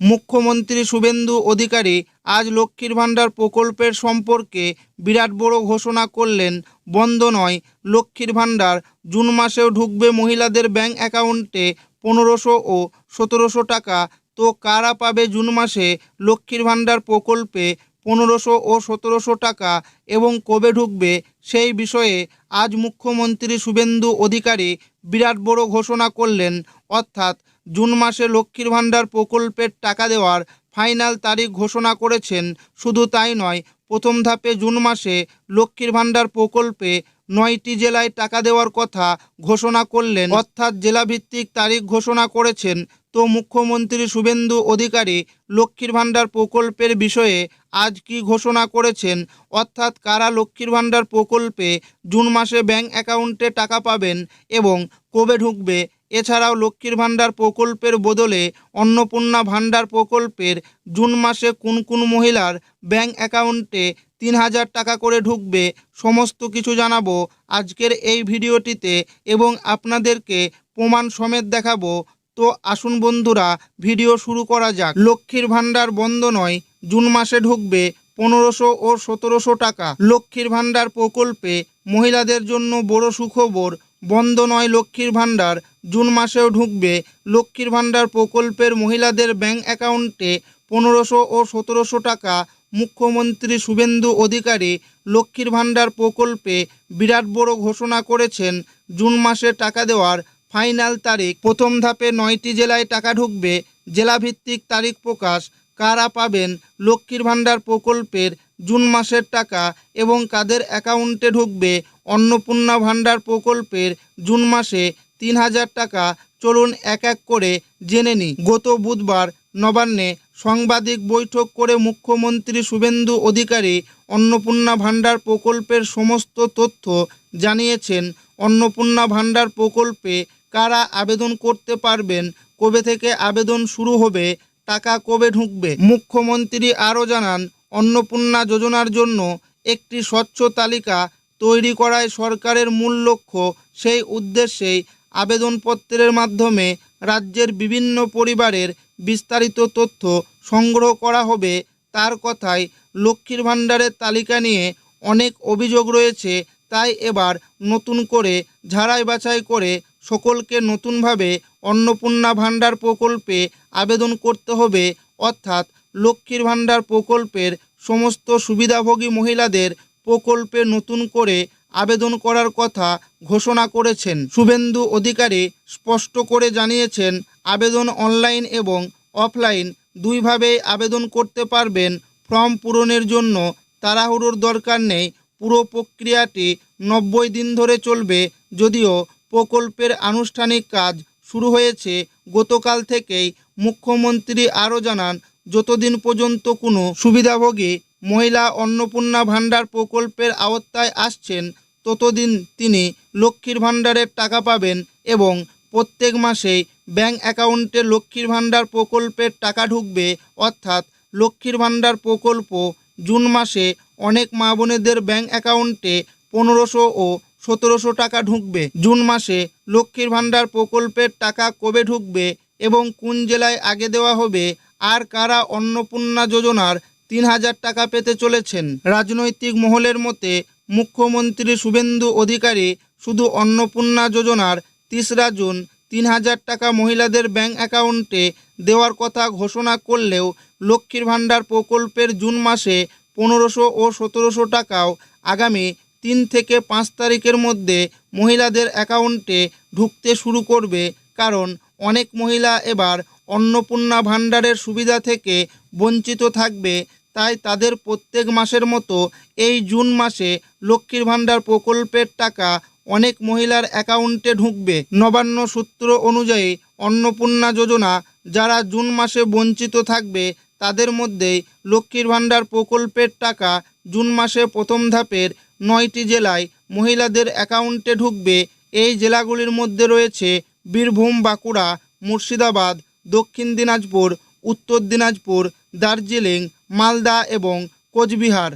মুখ্যমন্ত্রী শুভেন্দু অধিকারী আজ লক্ষ্মীর ভাণ্ডার প্রকল্পের সম্পর্কে বিরাট বড় ঘোষণা করলেন। বন্ধ নয় লক্ষ্মীর ভাণ্ডার, জুন মাসেও ঢুকবে মহিলাদের ব্যাংক অ্যাকাউন্টে 1500 ও 1700 টাকা। তো কারা পাবে জুন মাসে লক্ষ্মীর ভাণ্ডার প্রকল্পে 1500 ও 1700 টাকা এবং কবে ঢুকবে সেই বিষয়ে আজ মুখ্যমন্ত্রী শুভেন্দু অধিকারী বিরাট বড় ঘোষণা করলেন। অর্থাৎ জুন মাসে লক্ষ্মীর ভাণ্ডার প্রকল্পের টাকা দেওয়ার ফাইনাল তারিখ ঘোষণা করেছেন। শুধু তাই নয়, প্রথম ধাপে জুন মাসে লক্ষ্মীর ভাণ্ডার প্রকল্পে 9টি জেলায় টাকা দেওয়ার কথা ঘোষণা করলেন। অর্থাৎ জেলাভিত্তিক তারিখ ঘোষণা করেছেন। তো মুখ্যমন্ত্রী শুভেন্দু অধিকারী লক্ষ্মীর ভাণ্ডার প্রকল্পের বিষয়ে আজ কি ঘোষণা করেছেন, অর্থাৎ কারা লক্ষ্মীর ভাণ্ডার প্রকল্পে জুন মাসে ব্যাংক অ্যাকাউন্টে টাকা পাবেন এবং কবে ঢুকবে। এছাড়াও লক্ষ্মীর ভাণ্ডার প্রকল্পের বদলে অন্নপূর্ণা ভাণ্ডার প্রকল্পের জুন মাসে কোন কোন মহিলার ব্যাংক অ্যাকাউন্টে 3000 টাকা করে ঢুকবে, সমস্ত কিছু জানাবো আজকের এই ভিডিওটিতে এবং আপনাদেরকে প্রমাণ সমেত দেখাবো। তো আসুন বন্ধুরা, ভিডিও শুরু করা যাক। লক্ষ্মীর ভাণ্ডার বন্ধ নয়, জুন মাসে ঢুকবে 1500 ও 1700 টাকা। লক্ষ্মীর ভাণ্ডার প্রকল্পে মহিলাদের জন্য বড় সুখবর। বন্ধ নয় লক্ষ্মীর ভাণ্ডার, জুন মাসেও ঢুকবে। লক্ষ্মীর ভাণ্ডার প্রকল্পের মহিলাদের ব্যাংক অ্যাকাউন্টে 1500 ও 1700 টাকা। মুখ্যমন্ত্রী শুভেন্দু অধিকারী লক্ষ্মীর ভাণ্ডার প্রকল্পে বিরাট বড় ঘোষণা করেছেন। জুন মাসে টাকা দেওয়ার ফাইনাল তারিখ। প্রথম ধাপে 9টি জেলায় টাকা ঢুকবে। জেলাভিত্তিক তারিখ প্রকাশ। কারা পাবেন লক্ষ্মীর ভাণ্ডার প্রকল্পের জুন মাসের টাকা এবং কাদের অ্যাকাউন্টে ঢুকবে অন্নপূর্ণা ভাণ্ডার প্রকল্পের জুন মাসে 3000 টাকা। চলুন এক এক করে জেনে নিই। গত বুধবার নবান্নে সাংবাদিক বৈঠক করে মুখ্যমন্ত্রী শুভেন্দু অধিকারী অন্নপূর্ণা ভাণ্ডার প্রকল্পের সমস্ত তথ্য জানিয়েছেন। অন্নপূর্ণা ভাণ্ডার প্রকল্পে কারা আবেদন করতে পারবেন, কবে থেকে আবেদন শুরু হবে, টাকা কবে ঢুকবে। মুখ্যমন্ত্রী আরও জানান, অন্নপূর্ণা যোজনার জন্য একটি স্বচ্ছ তালিকা তৈরি করাই সরকারের মূল লক্ষ্য। সেই উদ্দেশ্যেই আবেদনপত্রের মাধ্যমে রাজ্যের বিভিন্ন পরিবারের বিস্তারিত তথ্য সংগ্রহ করা হবে। তার কথায়, লক্ষ্মীর ভাণ্ডারের তালিকা নিয়ে অনেক অভিযোগ রয়েছে, তাই এবার নতুন করে ঝাড়াই বাছাই করে সকলকে নতুনভাবে অন্নপূর্ণা ভাণ্ডার প্রকল্পে আবেদন করতে হবে। অর্থাৎ লক্ষ্মীর ভাণ্ডার প্রকল্পের সমস্ত সুবিধাভোগী মহিলাদের প্রকল্পে নতুন করে আবেদন করার কথা ঘোষণা করেছেন। শুভেন্দু অধিকারী স্পষ্ট করে জানিয়েছেন, আবেদন অনলাইন এবং অফলাইন দুইভাবেই আবেদন করতে পারবেন। ফর্ম পূরণের জন্য তাড়াহুড়োর দরকার নেই। পুরো প্রক্রিয়াটি 90 দিন ধরে চলবে। যদিও প্রকল্পের আনুষ্ঠানিক কাজ শুরু হয়েছে গতকাল থেকেই। মুখ্যমন্ত্রী আরও জানান, যতদিন পর্যন্ত কোনো সুবিধাভোগী মহিলা অন্নপূর্ণা ভাণ্ডার প্রকল্পের আওতায় আসছেন, ততদিন তিনি লক্ষ্মীর ভাণ্ডারের টাকা পাবেন এবং প্রত্যেক মাসেই ব্যাংক অ্যাকাউন্টে লক্ষ্মীর ভাণ্ডার প্রকল্পের টাকা ঢুকবে। অর্থাৎ লক্ষ্মীর ভাণ্ডার প্রকল্প জুন মাসে অনেক মা বোনেদের ব্যাংক অ্যাকাউন্টে 1500 ও 1700 টাকা ঢুকবে। জুন মাসে লক্ষ্মীর ভাণ্ডার প্রকল্পের টাকা কবে ঢুকবে এবং কোন জেলায় আগে দেওয়া হবে, আর কারা অন্নপূর্ণা যোজনার 3000 টাকা পেতে চলেছেন। রাজনৈতিক মহলের মতে মুখ্যমন্ত্রী শুভেন্দু অধিকারী শুধু অন্নপূর্ণা যোজনার 3রা জুন 3000 টাকা মহিলাদের ব্যাংক অ্যাকাউন্টে দেওয়ার কথা ঘোষণা করলেও লক্ষ্মীর ভাণ্ডার প্রকল্পের জুন মাসে 1500 ও 1700 টাকাও আগামী 3 থেকে 5 তারিখের মধ্যে মহিলাদের অ্যাকাউন্টে ঢুকতে শুরু করবে। কারণ অনেক মহিলা এবার অন্নপূর্ণা ভাণ্ডারের সুবিধা থেকে বঞ্চিত থাকবে। তাই তাদের প্রত্যেক মাসের মতো এই জুন মাসে লক্ষ্মীর ভাণ্ডার প্রকল্পের টাকা অনেক মহিলার অ্যাকাউন্টে ঢুকবে। নবান্ন সূত্র অনুযায়ী অন্নপূর্ণা যোজনা যারা জুন মাসে বঞ্চিত থাকবে, তাদের মধ্যেই লক্ষ্মীর ভাণ্ডার প্রকল্পের টাকা জুন মাসে প্রথম ধাপের 9টি জেলায় মহিলাদের অ্যাকাউন্টে ঢুকবে। এই জেলাগুলির মধ্যে রয়েছে বীরভূম, বাঁকুড়া, মুর্শিদাবাদ, দক্ষিণ দিনাজপুর, উত্তর দিনাজপুর, দার্জিলিং, মালদা এবং কোচবিহার।